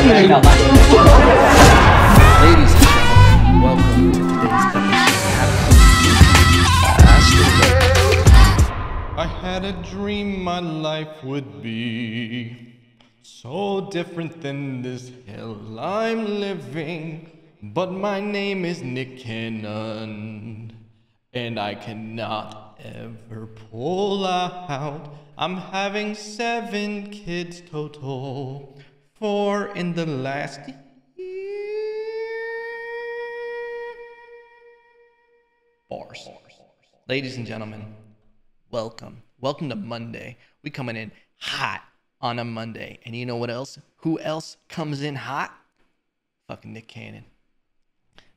Ladies and gentlemen, welcome to today's episode. I had a dream my life would be so different than this hell I'm living. But my name is Nick Cannon, and I cannot ever pull out. I'm having 7 kids total, 4 in the last year. Bars. Ladies and gentlemen, welcome. Welcome to Monday. We coming in hot on a Monday. And you know what else? Who else comes in hot? Fucking Nick Cannon.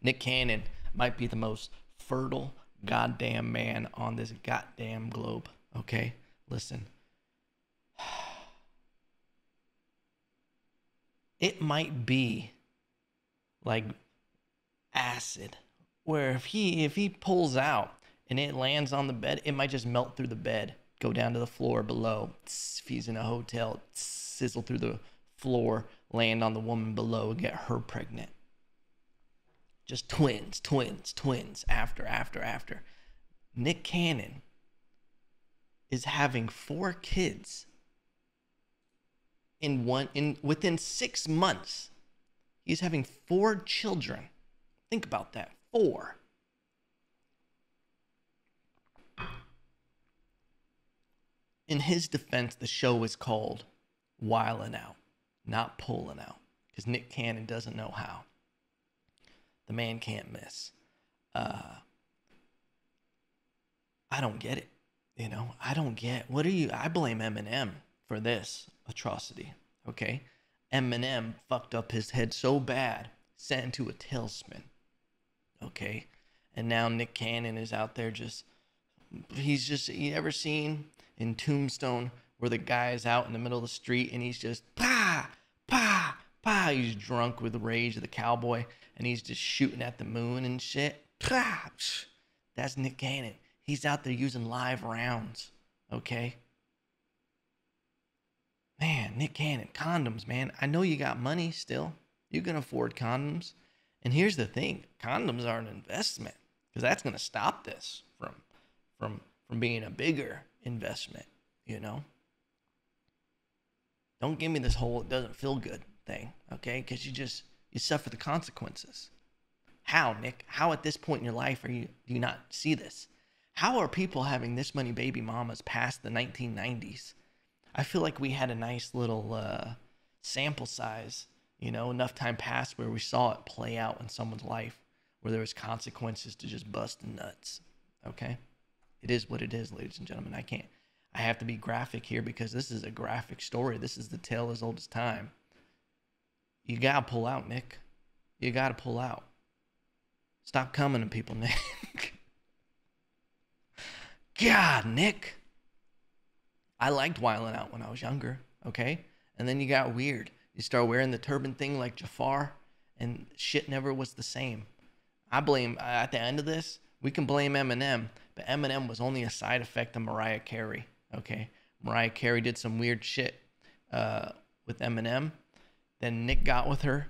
Nick Cannon might be the most fertile goddamn man on this goddamn globe. Okay? Listen. It might be like acid, where if he pulls out and it lands on the bed, it might just melt through the bed, go down to the floor below. If he's in a hotel, sizzle through the floor, land on the woman below, get her pregnant. Just twins, after. Nick Cannon is having 4 kids within 6 months. He's having 4 children. Think about that. 4. In his defense, the show is called Wildin' Out, not Pullin' Out, because Nick Cannon doesn't know how. The man can't miss. I don't get it. You know, I don't get. I blame Eminem for this atrocity. Okay? Eminem fucked up his head so bad, sent into a tailspin. Okay? And now Nick Cannon is out there you ever seen in Tombstone where the guy is out in the middle of the street and he's just pa. He's drunk with the rage of the cowboy and he's just shooting at the moon and shit. That's Nick Cannon. He's out there using live rounds. Okay? Man, Nick Cannon, condoms, man. I know you got money still. You can afford condoms. And here's the thing. Condoms are an investment because that's going to stop this from being a bigger investment, you know? Don't give me this whole it doesn't feel good thing, okay? Because you suffer the consequences. How, Nick? How at this point in your life do you not see this? How are people having this many baby mamas past the 1990s? I feel like we had a nice little sample size, you know, enough time passed where we saw it play out in someone's life, where there was consequences to just busting nuts, okay? It is what it is, ladies and gentlemen. I have to be graphic here because this is a graphic story. This is the tale as old as time. You gotta pull out, Nick. You gotta pull out. Stop coming to people, Nick. God, Nick. I liked Wildin' Out when I was younger, okay? And then you got weird. You start wearing the turban thing like Jafar, and shit never was the same. At the end of this, we can blame Eminem, but Eminem was only a side effect of Mariah Carey, okay? Mariah Carey did some weird shit with Eminem. Then Nick got with her.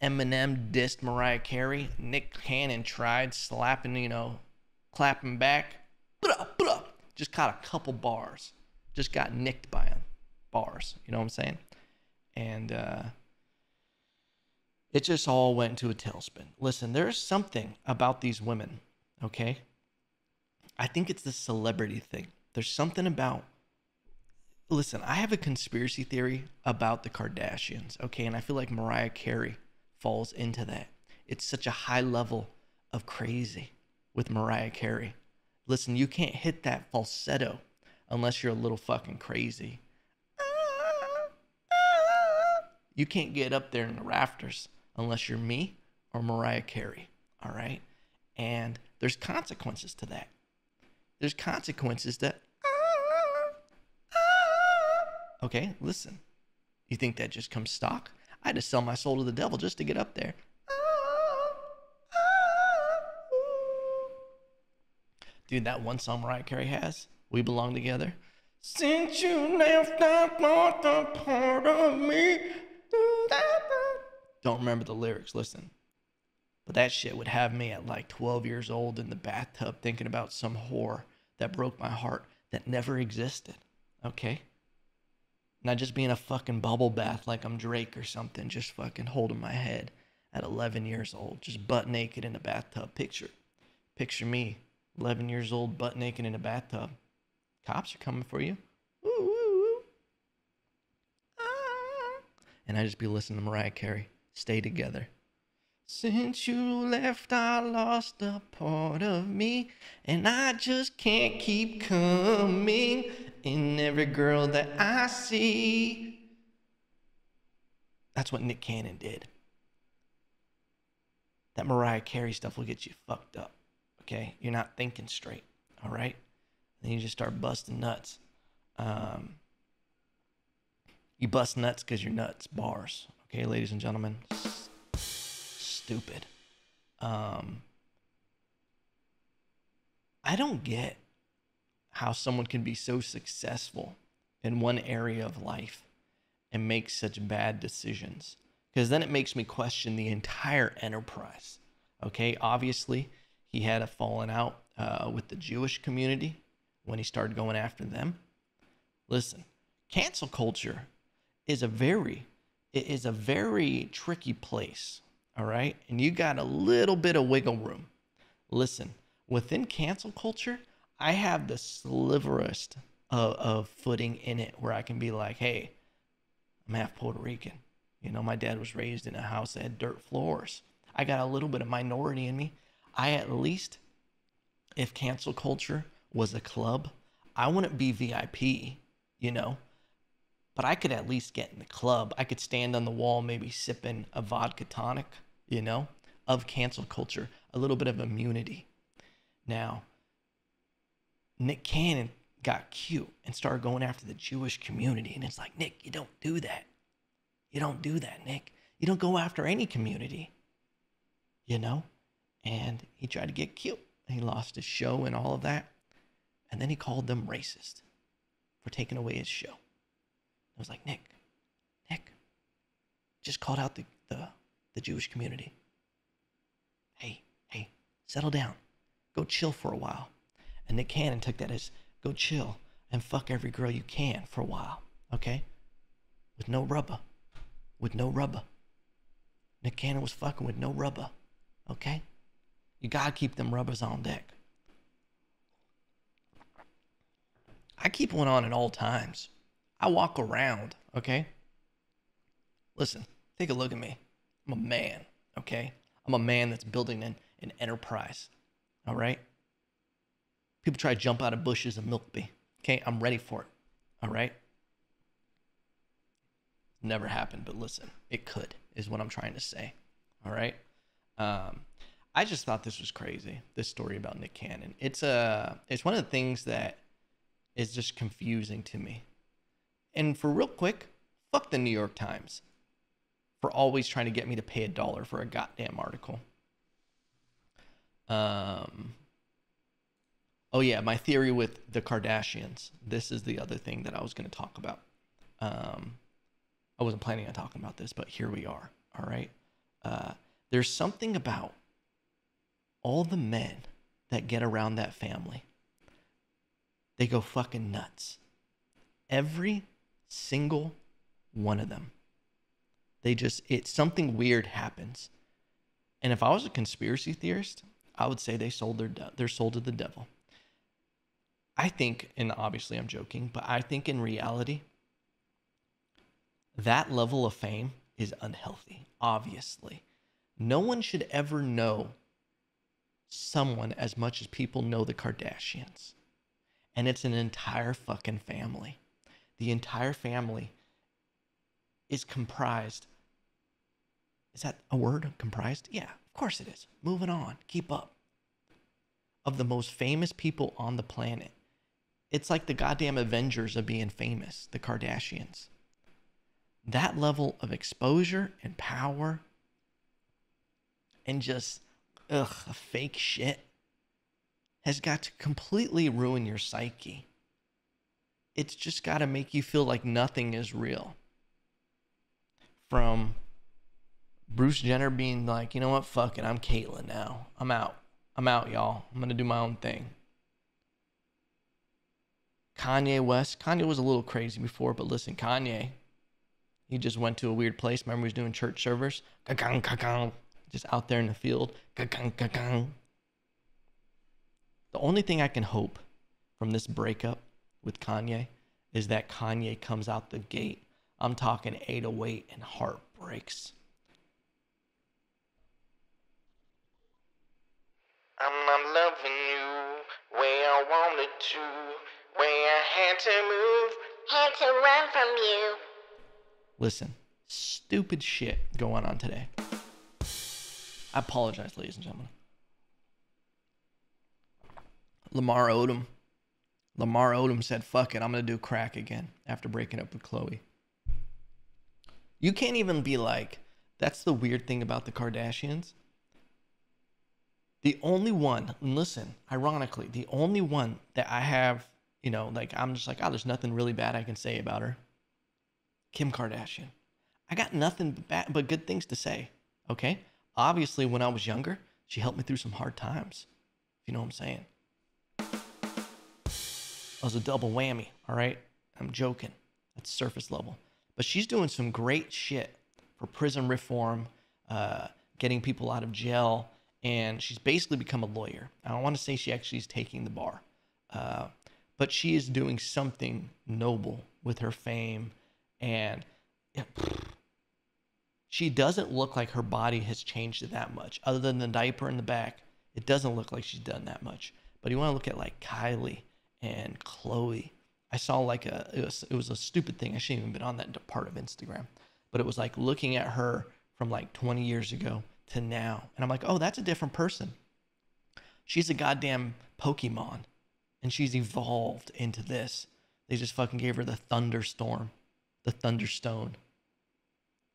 Eminem dissed Mariah Carey. Nick Cannon tried slapping, clapping back. Just caught a couple bars. Just got nicked by him. Bars. You know what I'm saying? And it just all went into a tailspin. Listen, there's something about these women, okay? I think it's the celebrity thing. There's something about... Listen, I have a conspiracy theory about the Kardashians, okay? And I feel like Mariah Carey falls into that. It's such a high level of crazy with Mariah Carey. Listen, you can't hit that falsetto unless you're a little fucking crazy. You can't get up there in the rafters unless you're me or Mariah Carey, all right? And there's consequences to that. There's consequences that... Okay, listen. You think that just comes stock? I had to sell my soul to the devil just to get up there. Dude, that one song Mariah Carey has, We Belong Together. Since you left, I lost a part of me. remember the lyrics, listen. But that shit would have me at like 12 years old in the bathtub thinking about some whore that broke my heart that never existed, okay? Not just being a fucking bubble bath like I'm Drake or something, just fucking holding my head at 11 years old, just butt naked in a bathtub. Picture me, 11 years old, butt naked in a bathtub. Cops are coming for you. Ooh, ooh, ooh. Ah. And I just be listening to Mariah Carey, Stay Together. Since you left, I lost a part of me, and I just can't keep coming in every girl that I see. That's what Nick Cannon did. That Mariah Carey stuff will get you fucked up, okay? You're not thinking straight, all right? Then you just start busting nuts. You bust nuts because you're nuts. Bars, okay, ladies and gentlemen? Stupid. I don't get how someone can be so successful in one area of life and make such bad decisions, because then it makes me question the entire enterprise. Okay, obviously he had a falling out with the Jewish community when he started going after them. Listen, cancel culture is a very tricky place. All right. And you got a little bit of wiggle room. Listen, within cancel culture, I have the sliverest of footing in it where I can be like, hey, I'm half Puerto Rican. You know, my dad was raised in a house that had dirt floors. I got a little bit of minority in me. I at least, if cancel culture was a club, I wouldn't be VIP, you know. But I could at least get in the club. I could stand on the wall maybe sipping a vodka tonic, you know, of cancel culture. A little bit of immunity. Now, Nick Cannon got cute and started going after the Jewish community. And it's like, Nick, you don't do that. You don't do that, Nick. You don't go after any community, you know. And he tried to get cute. He lost his show and all of that. And then he called them racist for taking away his show. I was like, Nick, just called out the Jewish community. Hey, settle down. Go chill for a while. And Nick Cannon took that as, go chill and fuck every girl you can for a while, okay? With no rubber. Nick Cannon was fucking with no rubber, okay? You gotta keep them rubbers on deck. I keep one on at all times. I walk around, okay? Listen, take a look at me. I'm a man, okay? I'm a man that's building an enterprise, all right? People try to jump out of bushes and milk me, okay? I'm ready for it, all right? Never happened, but listen, it could, is what I'm trying to say, all right? I just thought this was crazy, this story about Nick Cannon. It's one of the things that is just confusing to me. And for real quick, fuck the New York Times for always trying to get me to pay $1 for a goddamn article. Oh yeah, my theory with the Kardashians. This is the other thing that I was going to talk about. I wasn't planning on talking about this, but here we are. All right. There's something about all the men that get around that family. They go fucking nuts. Every single one of them. It's something weird happens. And if I was a conspiracy theorist, I would say they're sold to the devil. I think, and obviously I'm joking, but I think in reality, that level of fame is unhealthy, obviously. No one should ever know someone as much as people know the Kardashians. And it's an entire fucking family. The entire family is comprised. Is that a word? Comprised? Yeah, of course it is. Moving on. Keep up. Of the most famous people on the planet. It's like the goddamn Avengers of being famous, the Kardashians. That level of exposure and power and just, fake shit has got to completely ruin your psyche. It's just got to make you feel like nothing is real. From Bruce Jenner being like, you know what, fuck it, I'm Caitlyn now. I'm out, y'all. I'm gonna do my own thing. Kanye West. Kanye was a little crazy before, but listen, Kanye, he just went to a weird place. Remember, he was doing church servers. Just out there in the field. The only thing I can hope from this breakup with Kanye is that Kanye comes out the gate. I'm talking 808 and heart breaks. I'm not loving you where I wanted to, where I had to move, had to run from you. Listen, stupid shit going on today. I apologize, ladies and gentlemen. Lamar Odom said, fuck it, I'm going to do crack again after breaking up with Khloe. You can't even be like, that's the weird thing about the Kardashians. The only one, and listen, ironically, the only one that I have, you know, like, I'm just like, oh, there's nothing really bad I can say about her. Kim Kardashian. I got nothing bad but good things to say, okay? Obviously, when I was younger, she helped me through some hard times. If you know what I'm saying. It was a double whammy, all right? I'm joking. That's surface level. But she's doing some great shit for prison reform, getting people out of jail, and she's basically become a lawyer. I don't want to say she actually is taking the bar, but she is doing something noble with her fame, and she doesn't look like her body has changed that much. Other than the diaper in the back, it doesn't look like she's done that much. But you want to look at like Kylie and Khloe. I saw like it was a stupid thing. I shouldn't even been on that part of Instagram, but it was like looking at her from like 20 years ago to now. And I'm like, oh, that's a different person. She's a goddamn Pokemon, and she's evolved into this. They just fucking gave her the Thunderstone.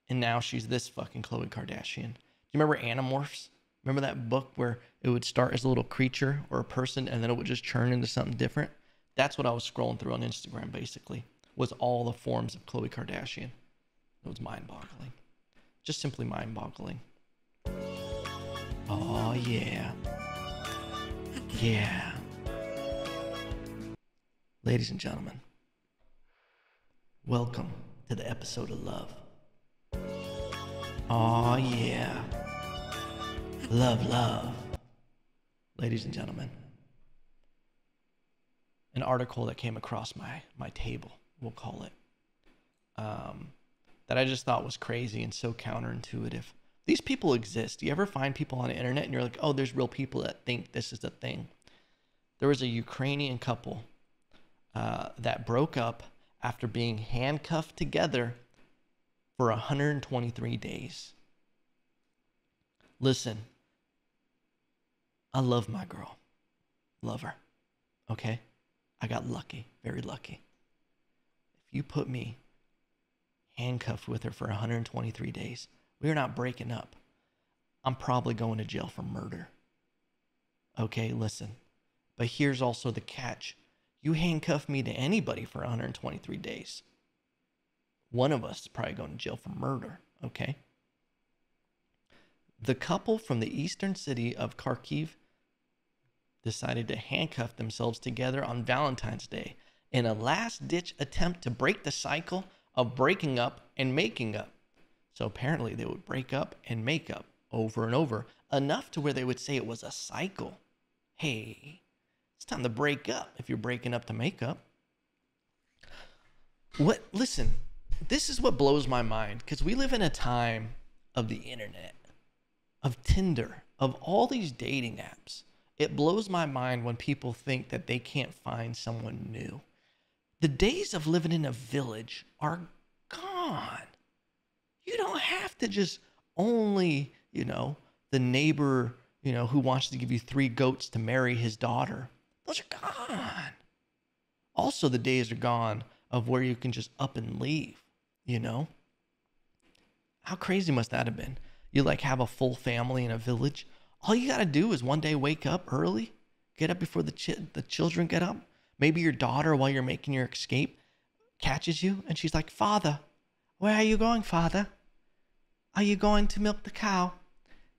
And now she's this fucking Khloe Kardashian. Do you remember Animorphs? Remember that book where it would start as a little creature or a person, and then it would just churn into something different? That's what I was scrolling through on Instagram, basically, was all the forms of Khloe Kardashian. It was mind-boggling. Just simply mind-boggling. Oh, yeah. Yeah. Ladies and gentlemen, welcome to the episode of Love. Oh, yeah. Love. Ladies and gentlemen, an article that came across my table, we'll call it, that I just thought was crazy and so counterintuitive. These people exist. Do you ever find people on the internet and you're like, oh, there's real people that think this is the thing? There was a Ukrainian couple that broke up after being handcuffed together for 123 days. Listen, I love my girl. Love her. Okay? I got lucky. Very lucky. If you put me handcuffed with her for 123 days, we're not breaking up. I'm probably going to jail for murder. Okay, listen. But here's also the catch. You handcuff me to anybody for 123 days. One of us is probably going to jail for murder. Okay? The couple from the eastern city of Kharkiv decided to handcuff themselves together on Valentine's Day in a last-ditch attempt to break the cycle of breaking up and making up. So apparently they would break up and make up over and over, enough to where they would say it was a cycle. Hey, it's time to break up if you're breaking up to make up. Listen, this is what blows my mind, because we live in a time of the internet, of Tinder, of all these dating apps. It blows my mind when people think that they can't find someone new. The days of living in a village are gone. You don't have to just only, the neighbor, who wants to give you 3 goats to marry his daughter. Those are gone. Also, the days are gone of where you can just up and leave, How crazy must that have been? You have a full family in a village. All you got to do is one day wake up early, get up before the children get up. Maybe your daughter, while you're making your escape, catches you and she's like, Father, where are you going, Father? are you going to milk the cow?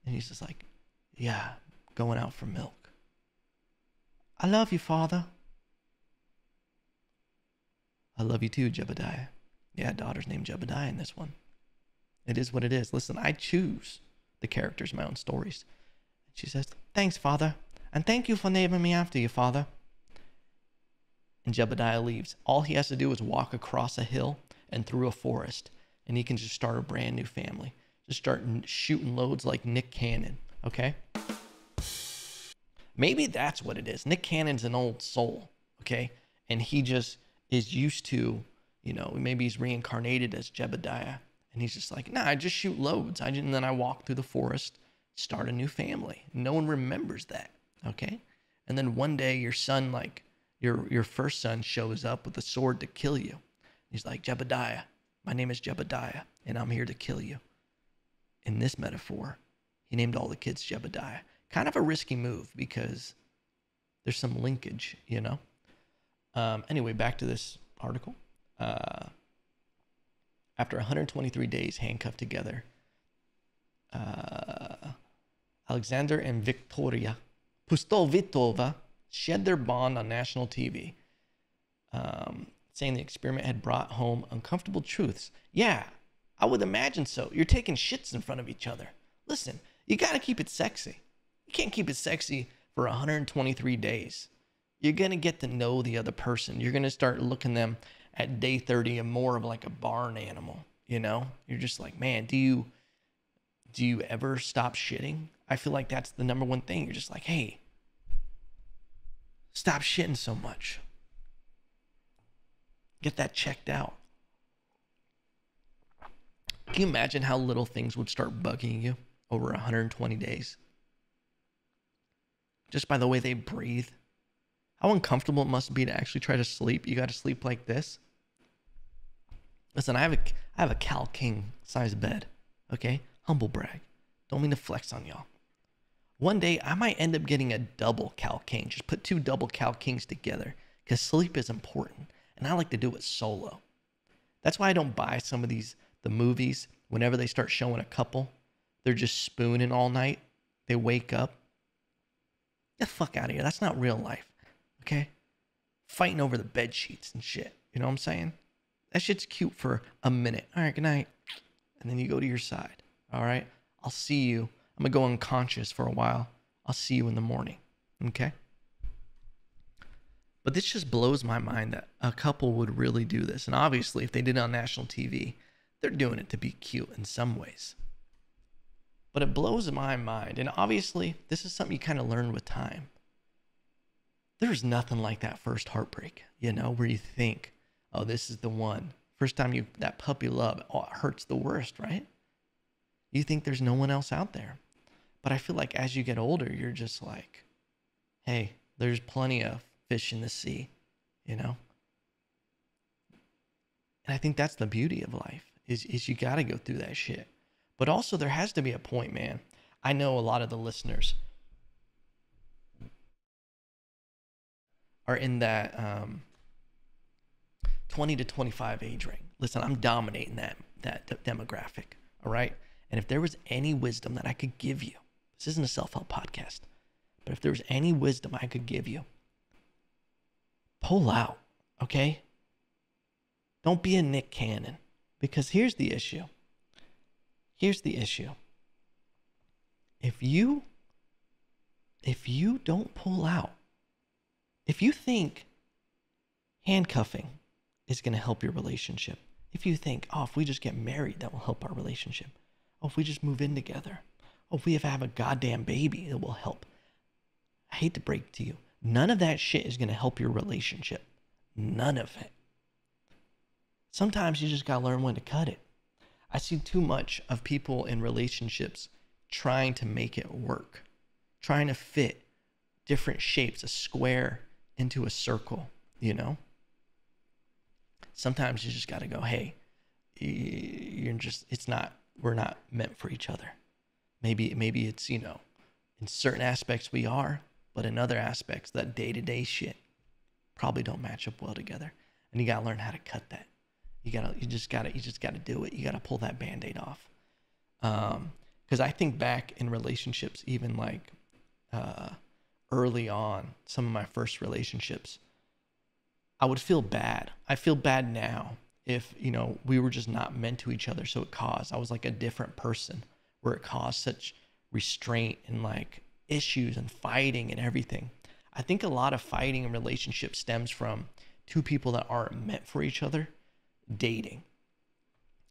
And he's just like, yeah, going out for milk. I love you, Father. I love you too, Jebediah. Yeah, daughter's named Jebediah in this one. It is what it is. Listen, I choose the characters in my own stories. She says, thanks, Father. And thank you for naming me after you, Father. And Jebediah leaves. All he has to do is walk across a hill and through a forest, and he can just start a brand new family. Just start shooting loads like Nick Cannon, okay? Maybe that's what it is. Nick Cannon's an old soul, okay? And he just is used to, you know, maybe he's reincarnated as Jebediah. And he's just like, nah, I just shoot loads. And then I walk through the forest, start a new family. No one remembers that, okay? And then one day your son, like, your first son shows up with a sword to kill you. He's like, Jebediah, my name is Jebediah, and I'm here to kill you. In this metaphor, he named all the kids Jebediah. Kind of a risky move because there's some linkage, you know? Anyway, back to this article. After 123 days handcuffed together, Alexander and Victoria Pustovitova shed their bond on national TV, saying the experiment had brought home uncomfortable truths. Yeah, I would imagine so. You're taking shits in front of each other. Listen, you got to keep it sexy. You can't keep it sexy for 123 days. You're going to get to know the other person. You're going to start looking them at day 30 and more of like a barn animal, you know? You're just like, man, do you ever stop shitting? I feel like that's the number one thing. You're just like, hey, stop shitting so much. Get that checked out. Can you imagine how little things would start bugging you over 120 days? Just by the way they breathe. How uncomfortable it must be to actually try to sleep. You got to sleep like this. Listen, I have a Cal King size bed. Okay? Humble brag. Don't mean to flex on y'all. One day, I might end up getting a double Cal King. Just put 2 double Cal Kings together. Because sleep is important. And I like to do it solo. That's why I don't buy some of the movies. Whenever they start showing a couple, they're just spooning all night. They wake up. Get the fuck out of here. That's not real life. Okay? Fighting over the bed sheets and shit. You know what I'm saying? That shit's cute for a minute. All right, good night. And then you go to your side. All right? I'll see you. I'm going to go unconscious for a while. I'll see you in the morning. Okay? But this just blows my mind that a couple would really do this. And obviously, if they did it on national TV, they're doing it to be cute in some ways. But it blows my mind. And obviously, this is something you kind of learn with time. There's nothing like that first heartbreak, you know, where you think, oh, this is the one. First time that puppy love, oh, it hurts the worst, right? You think there's no one else out there. But I feel like as you get older, you're just like, hey, there's plenty of fish in the sea, you know? And I think that's the beauty of life, is you got to go through that shit. But also there has to be a point, man. I know a lot of the listeners are in that 20 to 25 age range. Listen, I'm dominating that demographic, all right? And if there was any wisdom that I could give you, this isn't a self-help podcast, but if there was any wisdom I could give you, pull out, okay? Don't be a Nick Cannon, because here's the issue. Here's the issue. If you don't pull out, if you think handcuffing is going to help your relationship, if you think, oh, if we just get married, that will help our relationship. Oh, if we just move in together. Oh, if we have a goddamn baby, it will help. I hate to break it to you. None of that shit is going to help your relationship. None of it. Sometimes you just got to learn when to cut it. I see too much of people in relationships trying to make it work, trying to fit different shapes, a square into a circle, you know? Sometimes you just got to go, hey, we're not meant for each other. Maybe it's, you know, in certain aspects we are, but in other aspects, that day-to-day shit probably don't match up well together. And you got to learn how to cut that. You just got to do it. You got to pull that Band-Aid off. Because I think back in relationships, even like early on, some of my first relationships, I would feel bad. I feel bad now if, you know, we were just not meant to each other. So I was like a different person, where it caused such restraint and like issues and fighting and everything. I think a lot of fighting in relationships stems from two people that aren't meant for each other dating.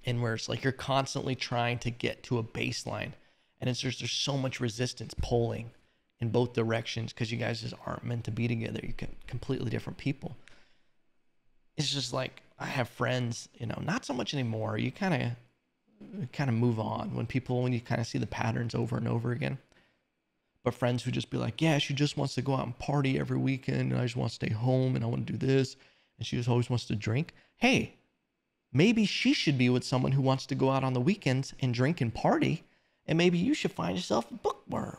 And where it's like you're constantly trying to get to a baseline, and it's just, there's so much resistance pulling in both directions because you guys just aren't meant to be together. You're completely different people. It's just like, I have friends, you know, not so much anymore. You kind of move on when you kind of see the patterns over and over again. But friends who just be like, yeah, she just wants to go out and party every weekend, and I just want to stay home, and I want to do this, and she just always wants to drink. Hey, maybe she should be with someone who wants to go out on the weekends and drink and party, and maybe you should find yourself a bookworm.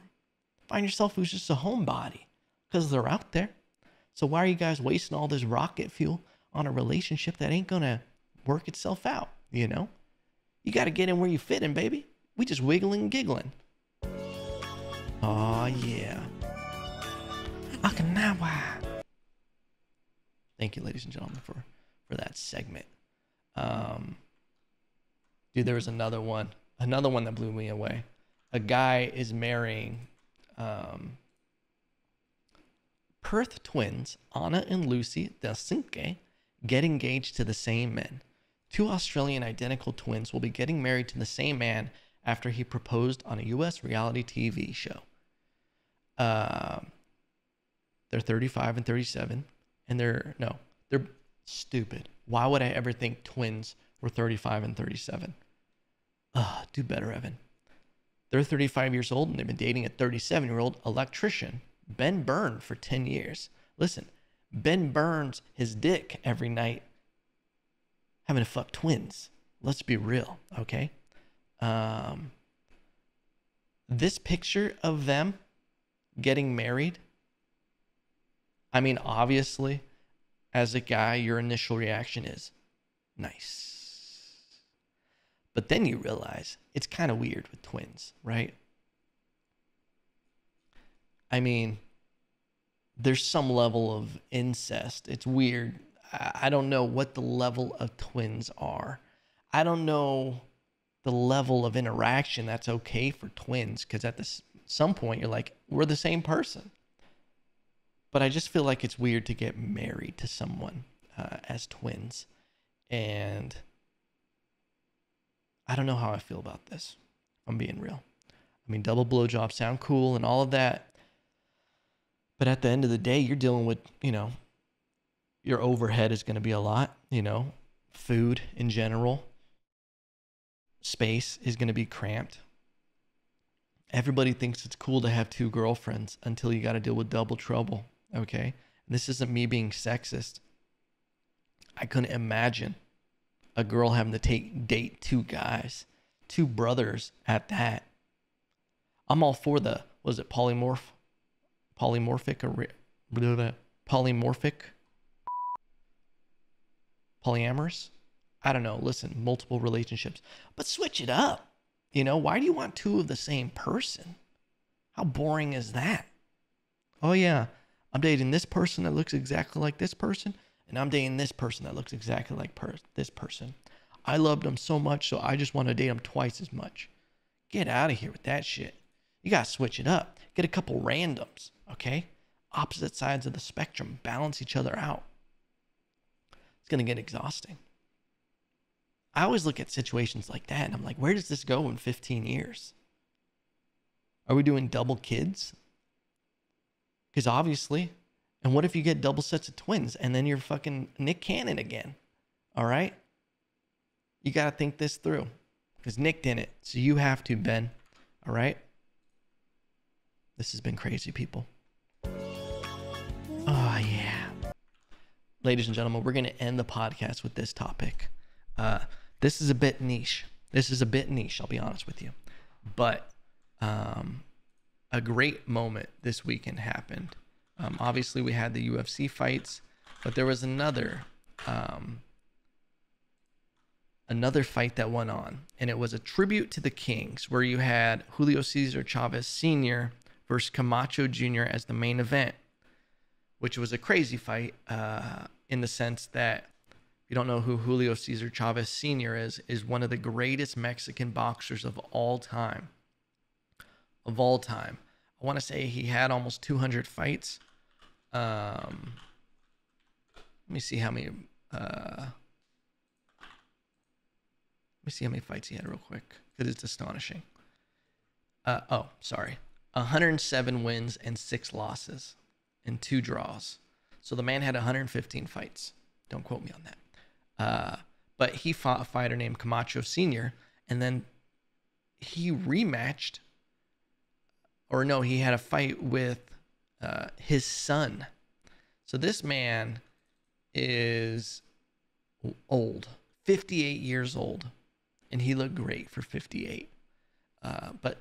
Find yourself who's just a homebody, because they're out there. So why are you guys wasting all this rocket fuel on a relationship that ain't gonna work itself out, you know? You got to get in where you fit in, baby. We just wiggling and giggling. Oh, yeah. Okinawa. Thank you, ladies and gentlemen, for that segment. Dude, there was another one that blew me away. A guy is marrying Perth twins, Anna and Lucy Delsinke, get engaged to the same men. Two Australian identical twins will be getting married to the same man after he proposed on a U.S. reality TV show. They're 35 and 37, and they're stupid. Why would I ever think twins were 35 and 37? Do better, Evan. They're 35 years old, and they've been dating a 37-year-old electrician, Ben Byrne, for 10 years. Listen, Ben burns his dick every night having to fuck twins. Let's be real, okay? This picture of them getting married, I mean, obviously, as a guy, your initial reaction is nice. But then you realize it's kind of weird with twins, right? I mean, there's some level of incest. It's weird. I don't know what the level of twins are. I don't know the level of interaction that's okay for twins, because at some point you're like, we're the same person. But I just feel like it's weird to get married to someone as twins. And I don't know how I feel about this, if I'm being real. I mean, double blowjobs sound cool and all of that. But at the end of the day, you're dealing with, you know, your overhead is going to be a lot, you know, food in general. Space is going to be cramped. Everybody thinks it's cool to have two girlfriends until you got to deal with double trouble, okay? This isn't me being sexist. I couldn't imagine a girl having to date two guys, two brothers at that. I'm all for the, was it polymorphic, polyamorous? I don't know. Listen, multiple relationships, but switch it up. You know, why do you want two of the same person? How boring is that? Oh yeah, I'm dating this person that looks exactly like this person, and I'm dating this person that looks exactly like this person. I loved them so much, so I just want to date them twice as much. Get out of here with that shit. You got to switch it up. Get a couple randoms, okay? Opposite sides of the spectrum. Balance each other out. It's going to get exhausting. I always look at situations like that, and I'm like, where does this go in 15 years? Are we doing double kids? Because obviously, and what if you get double sets of twins, and then you're fucking Nick Cannon again? All right? You got to think this through, because Nick did it, so you have to, Ben. All right? This has been crazy, people. Oh, yeah. Ladies and gentlemen, we're going to end the podcast with this topic. This is a bit niche. I'll be honest with you. But a great moment this weekend happened. Obviously, we had the UFC fights, but there was another another fight that went on, and it was a tribute to the Kings, where you had Julio Cesar Chavez Sr. versus Camacho Jr. as the main event, which was a crazy fight in the sense that, if you don't know who Julio Cesar Chavez Sr. is one of the greatest Mexican boxers of all time. Of all time. I want to say he had almost 200 fights. Let me see how many... Let me see how many fights he had real quick, because it's astonishing. 107 wins and 6 losses and 2 draws. So the man had 115 fights. Don't quote me on that. But he fought a fighter named Camacho Sr., and then he rematched, or no, he had a fight with his son. So this man is old, 58 years old. And he looked great for 58. But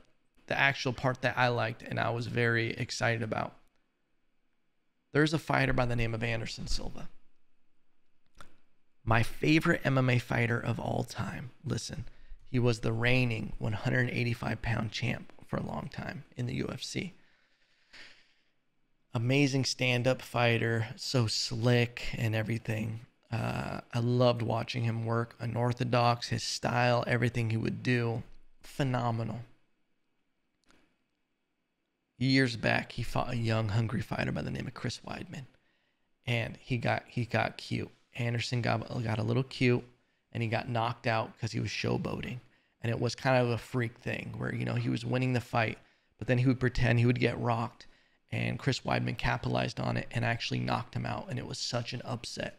the actual part that I liked and I was very excited about, there's a fighter by the name of Anderson Silva. My favorite MMA fighter of all time. Listen, he was the reigning 185-pound champ for a long time in the UFC. Amazing stand-up fighter, so slick and everything. I loved watching him work. Unorthodox, his style, everything he would do, phenomenal. Years back, he fought a young, hungry fighter by the name of Chris Weidman, and he got cute. Anderson got a little cute, and he got knocked out because he was showboating, and it was kind of a freak thing where, you know, he was winning the fight, but then he would pretend he would get rocked, and Chris Weidman capitalized on it and actually knocked him out, and it was such an upset.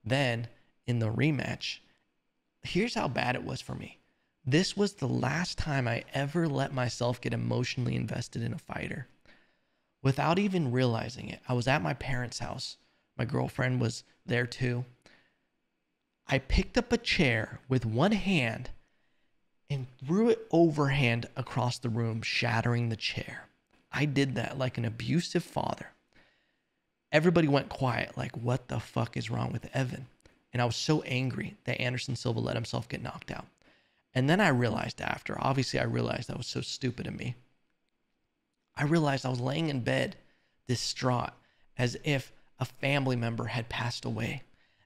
Then, in the rematch, here's how bad it was for me. This was the last time I ever let myself get emotionally invested in a fighter. Without even realizing it, I was at my parents' house. My girlfriend was there too. I picked up a chair with one hand and threw it overhand across the room, shattering the chair. I did that like an abusive father. Everybody went quiet, like, what the fuck is wrong with Evan? And I was so angry that Anderson Silva let himself get knocked out. And then I realized obviously I realized that was so stupid of me. I realized I was laying in bed, distraught, as if a family member had passed away.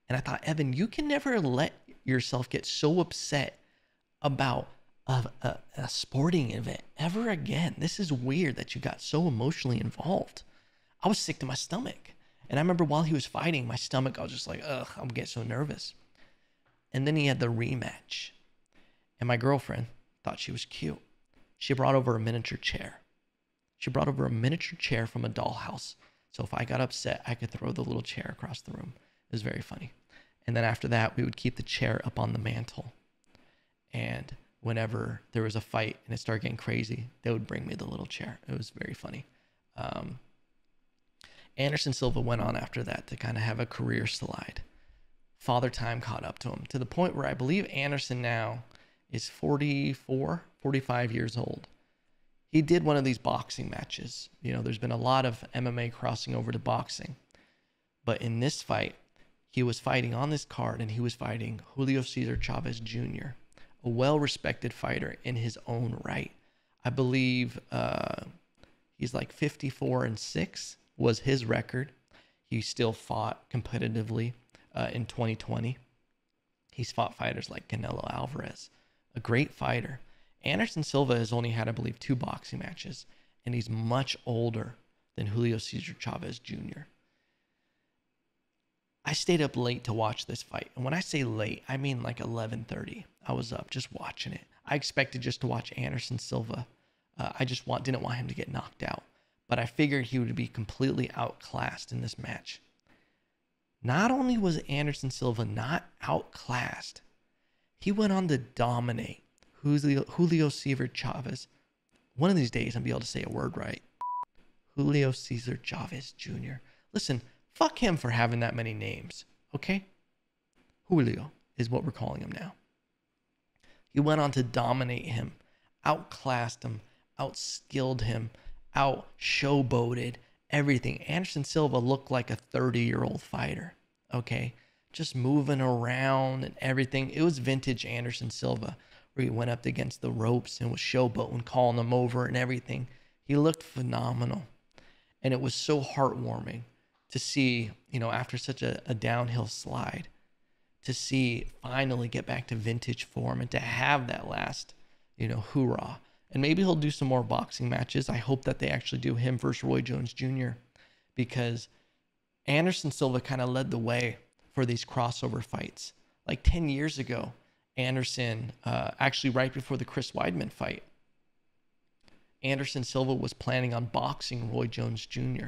And I thought, Evan, you can never let yourself get so upset about a sporting event ever again. This is weird that you got so emotionally involved. I was sick to my stomach. And I remember while he was fighting, my stomach, I was just like, ugh, I'm getting so nervous. And then he had the rematch. And my girlfriend thought she was cute. She brought over a miniature chair. She brought over a miniature chair from a dollhouse. So if I got upset, I could throw the little chair across the room. It was very funny. And then after that, we would keep the chair up on the mantle. And whenever there was a fight and it started getting crazy, they would bring me the little chair. It was very funny. Anderson Silva went on after that to kind of have a career slide. Father time caught up to him to the point where I believe Anderson now is 44, 45 years old. He did one of these boxing matches. You know, there's been a lot of MMA crossing over to boxing. But in this fight, he was fighting on this card, and he was fighting Julio Cesar Chavez Jr., a well-respected fighter in his own right. I believe he's like 54-6 was his record. He still fought competitively in 2020. He's fought fighters like Canelo Alvarez, a great fighter. Anderson Silva has only had, I believe, 2 boxing matches, and he's much older than Julio Cesar Chavez Jr. I stayed up late to watch this fight. And when I say late, I mean like 11:30. I was up just watching it. I expected just to watch Anderson Silva. I just didn't want him to get knocked out. But I figured he would be completely outclassed in this match. Not only was Anderson Silva not outclassed, he went on to dominate Julio Cesar Chavez. One of these days, I'm going to be able to say a word right. Julio Cesar Chavez Jr. Listen, fuck him for having that many names, okay? Julio is what we're calling him now. He went on to dominate him, outclassed him, outskilled him, out showboated everything. Anderson Silva looked like a 30-year-old fighter, okay? just moving around and everything. It was vintage Anderson Silva, where he went up against the ropes and was showboating, calling them over and everything. He looked phenomenal. And it was so heartwarming to see, after such a downhill slide, to see finally get back to vintage form and to have that last, hoorah. And maybe he'll do some more boxing matches. I hope that they actually do him versus Roy Jones Jr. because Anderson Silva kind of led the way for these crossover fights. Like 10 years ago, Anderson, actually right before the Chris Weidman fight, Anderson Silva was planning on boxing Roy Jones Jr.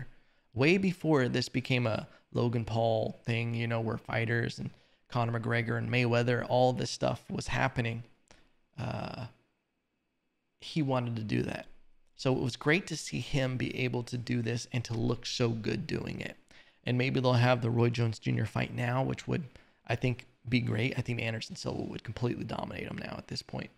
way before this became a Logan Paul thing, where fighters and Conor McGregor and Mayweather, all this stuff was happening. He wanted to do that. So it was great to see him be able to do this and to look so good doing it. And maybe they'll have the Roy Jones Jr. fight now, which would, I think, be great. I think Anderson Silva would completely dominate him now at this point.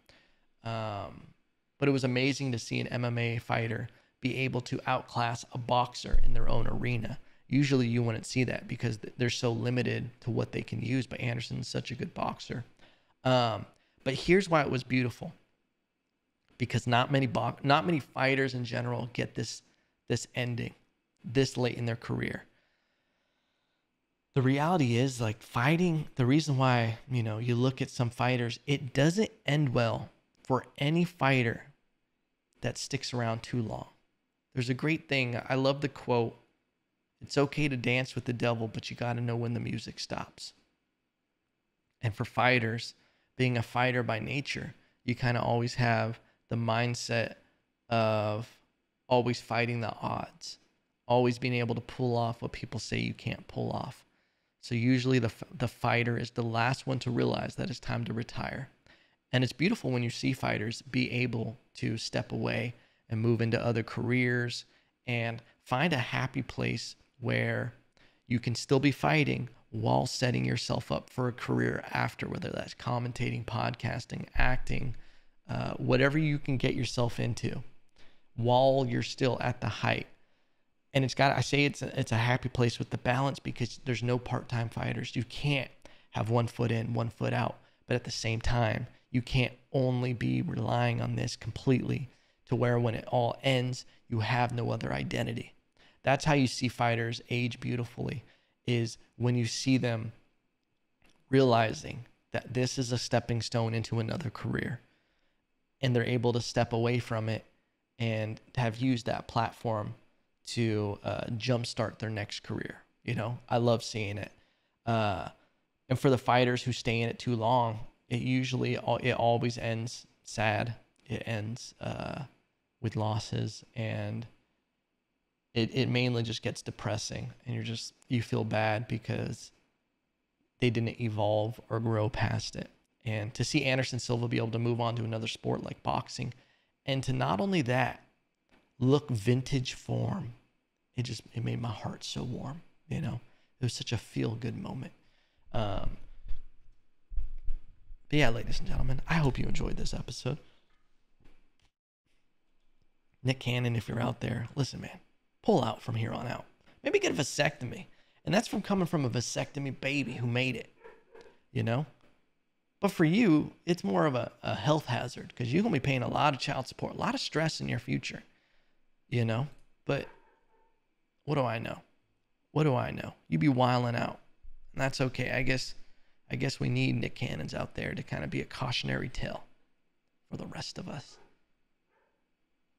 But it was amazing to see an MMA fighter be able to outclass a boxer in their own arena. Usually you wouldn't see that because they're so limited to what they can use, but Anderson's such a good boxer. But here's why it was beautiful. Because not many fighters in general get this ending this late in their career. The reality is, like, fighting, the reason why, you look at some fighters, it doesn't end well for any fighter that sticks around too long. There's a great thing. I love the quote, "It's okay to dance with the devil, but you got to know when the music stops." And for fighters, being a fighter by nature, you kind of always have the mindset of always fighting the odds, always being able to pull off what people say you can't pull off. So usually the fighter is the last one to realize that it's time to retire. And it's beautiful when you see fighters be able to step away and move into other careers and find a happy place where you can still be fighting while setting yourself up for a career after, whether that's commentating, podcasting, acting, whatever you can get yourself into while you're still at the height. And it's a happy place with the balance because there's no part-time fighters. You can't have 1 foot in, 1 foot out. But at the same time, you can't only be relying on this completely to where when it all ends, you have no other identity. That's how you see fighters age beautifully, is when you see them realizing that this is a stepping stone into another career. And they're able to step away from it and have used that platform to jumpstart their next career. I love seeing it. And for the fighters who stay in it too long, it always ends sad. It ends with losses, and it mainly just gets depressing, and you feel bad because they didn't evolve or grow past it. And to see Anderson Silva be able to move on to another sport like boxing, and to not only that, look vintage form, it made my heart so warm. It was such a feel-good moment. But yeah, ladies and gentlemen, I hope you enjoyed this episode. Nick Cannon, if you're out there, listen, man, pull out from here on out. Maybe get a vasectomy. And that's coming from a vasectomy baby who made it, But for you, it's more of a health hazard because you're going to be paying a lot of child support, a lot of stress in your future, But what do I know? What do I know? You be wilding out. And that's okay. I guess we need Nick Cannons out there to kind of be a cautionary tale for the rest of us.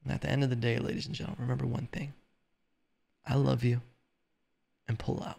And at the end of the day, ladies and gentlemen, remember one thing. I love you, and pull out.